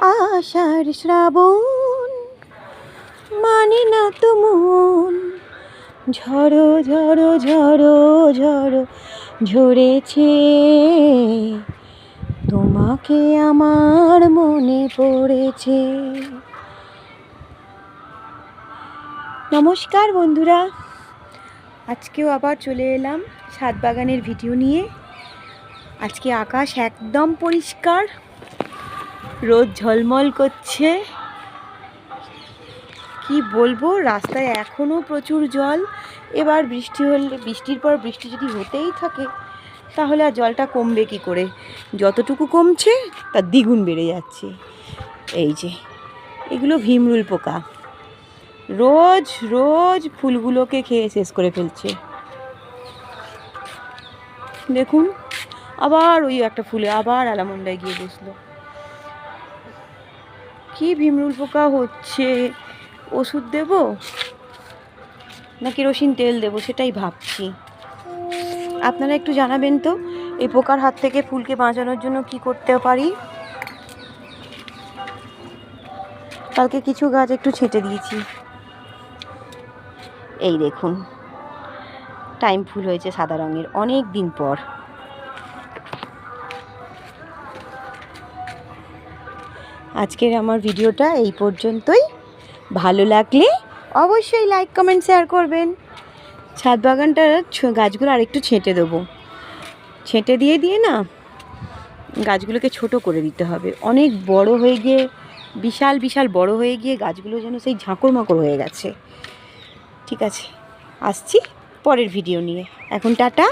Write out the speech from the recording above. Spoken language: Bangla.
আষাঢ় শ্রাবণ মানে না তো মন, ঝড়ো ঝড়ো ঝড়ো ঝড়ো ঝরেছে, তোমাকে আমার মনে পড়েছে। নমস্কার বন্ধুরা, আজকেও আবার চলে এলাম ছাদ বাগানের ভিডিও নিয়ে। আজকে আকাশ একদম পরিষ্কার, রোদ ঝলমল করছে। কি বলবো, রাস্তায় এখনও প্রচুর জল। এবার বৃষ্টির পর বৃষ্টি যদি হতেই থাকে তাহলে আর জলটা কমবে কি করে? যতটুকু কমছে তার দ্বিগুণ বেড়ে যাচ্ছে। এই যে এগুলো ভিমরুল পোকা, রোজ রোজ ফুলগুলোকে খেয়ে শেষ করে ফেলছে। দেখুন, আবার ওই একটা ফুলে আবার আলামন্ডায় গিয়ে বসলো। কি ভিমরুল পোকা হচ্ছে, ওষুধ দেব না কেরোসিন তেল দেবো সেটাই ভাবছি। আপনারা একটু জানাবেন তো, এই পোকার হাত থেকে ফুলকে বাঁচানোর জন্য কি করতে পারি। কালকে কিছু গাছ একটু ছেঁটে দিয়েছি। এই দেখুন, টাইম ফুল হয়েছে সাদা রঙের, অনেক দিন পর। আজকের আমার ভিডিওটা এই পর্যন্তই। ভালো লাগলে অবশ্যই লাইক কমেন্ট শেয়ার করবেন। ছাদ বাগানটার গাছগুলো আরেকটু ছেঁটে দেবো, ছেঁটে দিয়ে না গাছগুলোকে ছোট করে দিতে হবে। অনেক বড় হয়ে গিয়ে বিশাল বিশাল বড় হয়ে গিয়ে গাছগুলো যেন সেই ঝাঁকড় মাকড় হয়ে গেছে। ঠিক আছে, আসছি পরের ভিডিও নিয়ে। এখন টাটা।